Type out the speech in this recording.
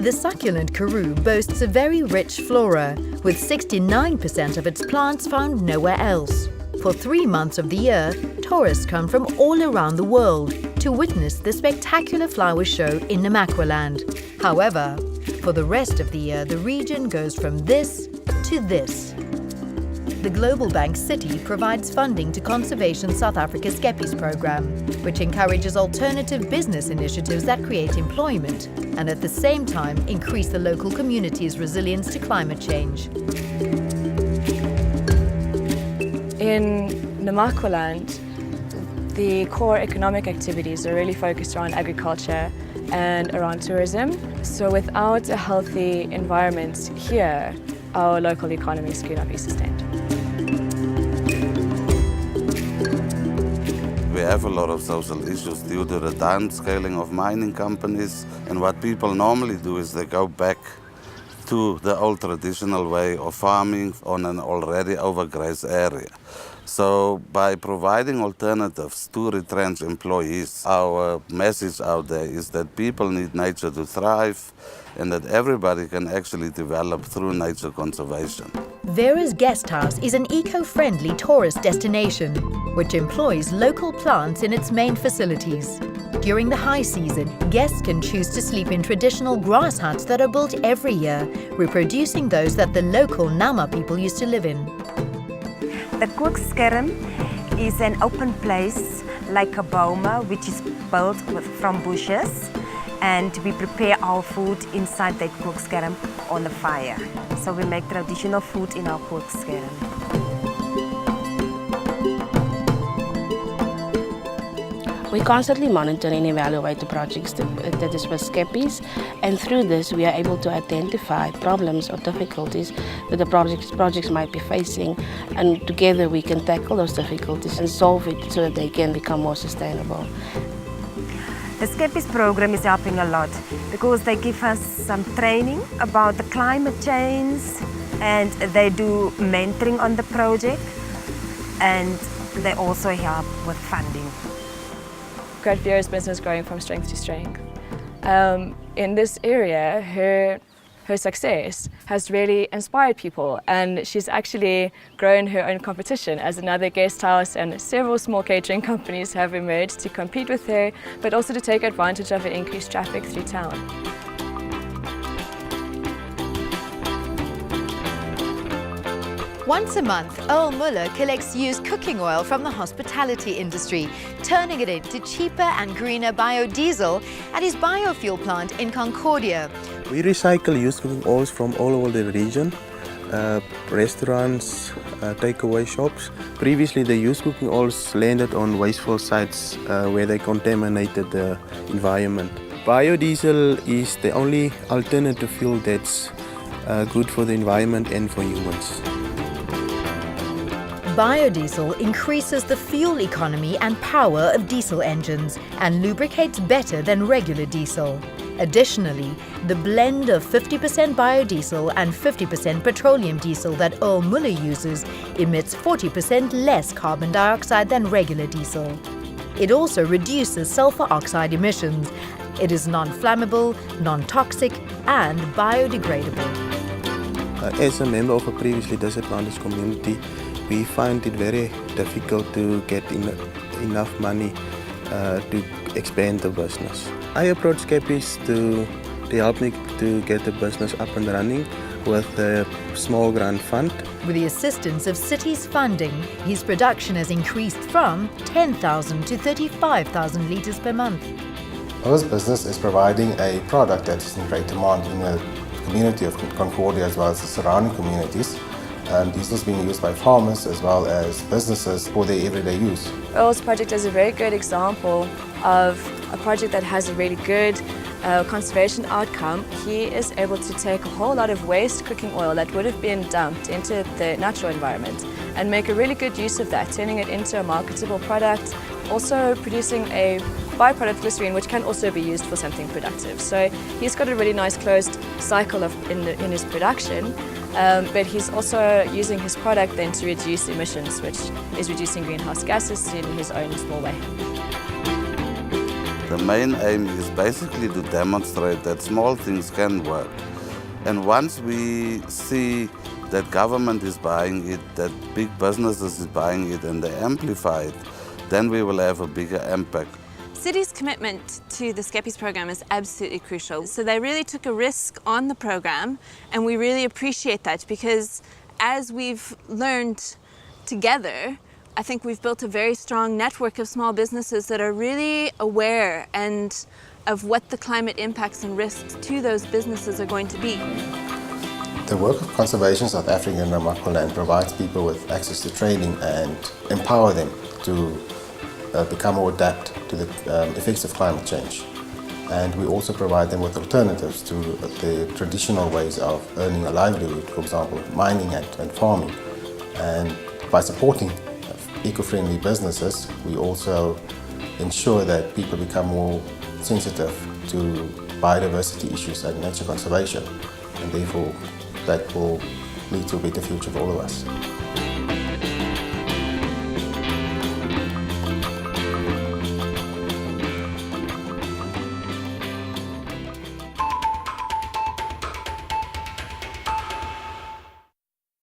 The succulent karoo boasts a very rich flora, with 69% of its plants found nowhere else. For 3 months of the year, tourists come from all around the world to witness the spectacular flower show in Namaqualand. However, for the rest of the year, the region goes from this to this. The global bank Citi provides funding to Conservation South Africa's SKEPPIES Programme, which encourages alternative business initiatives that create employment and at the same time increase the local community's resilience to climate change. In Namaqualand, the core economic activities are really focused around agriculture and around tourism. So without a healthy environment here, our local economies cannot be sustained. We have a lot of social issues due to the downscaling of mining companies, and what people normally do is they go back to the old traditional way of farming on an already overgrazed area. So by providing alternatives to retrenched employees, our message out there is that people need nature to thrive and that everybody can actually develop through nature conservation. Vera's Guest House is an eco-friendly tourist destination which employs local plants in its main facilities. During the high season, guests can choose to sleep in traditional grass huts that are built every year, reproducing those that the local Nama people used to live in. The kookskerm is an open place like a boma which is built from bushes, and we prepare our food inside that kookskerm on the fire. So we make traditional food in our kookskerm. We constantly monitor and evaluate the projects that is with SKEPPIES, and through this we are able to identify problems or difficulties that the projects might be facing, and together we can tackle those difficulties and solve it so that they can become more sustainable. The SKEPPIES program is helping a lot because they give us some training about the climate change, and they do mentoring on the project, and they also help with funding. Got Vera's business growing from strength to strength. In this area, her success has really inspired people, and she's actually grown her own competition as another guest house, and several small catering companies have emerged to compete with her, but also to take advantage of her increased traffic through town. Once a month, Earl Muller collects used cooking oil from the hospitality industry, turning it into cheaper and greener biodiesel at his biofuel plant in Concordia. We recycle used cooking oils from all over the region, restaurants, takeaway shops. Previously, the used cooking oils landed on wasteful sites where they contaminated the environment. Biodiesel is the only alternative fuel that's good for the environment and for humans. Biodiesel increases the fuel economy and power of diesel engines and lubricates better than regular diesel. Additionally, the blend of 50% biodiesel and 50% petroleum diesel that Earl Muller uses emits 40% less carbon dioxide than regular diesel. It also reduces sulfur oxide emissions. It is non-flammable, non-toxic and biodegradable. As a member of a previously disadvantaged community, we find it very difficult to get enough money to expand the business. I approached SKEPPIES to help me to get the business up and running with a small grant fund. With the assistance of Citi's funding, his production has increased from 10,000 to 35,000 litres per month. Our business is providing a product that's in great demand in the community of Concordia as well as the surrounding communities. Diesel is being used by farmers as well as businesses for their everyday use. Earl's project is a very good example of a project that has a really good conservation outcome. He is able to take a whole lot of waste cooking oil that would have been dumped into the natural environment and make a really good use of that, turning it into a marketable product, also producing a byproduct glycerine which can also be used for something productive. So he's got a really nice closed cycle in his production. But he's also using his product then to reduce emissions, which is reducing greenhouse gases in his own small way. The main aim is basically to demonstrate that small things can work. And once we see that government is buying it, that big businesses is buying it and they amplify it, then we will have a bigger impact. Citi's commitment to the SKEPPIES Programme is absolutely crucial. So they really took a risk on the programme, and we really appreciate that, because as we've learned together, I think we've built a very strong network of small businesses that are really aware and of what the climate impacts and risks to those businesses are going to be. The work of Conservation South Africa and Namaqualand provides people with access to training and empower them to become more adapt to the effects of climate change. And we also provide them with alternatives to the traditional ways of earning a livelihood, for example, mining and farming. And by supporting eco-friendly businesses, we also ensure that people become more sensitive to biodiversity issues and nature conservation. And therefore, that will lead to a better future for all of us.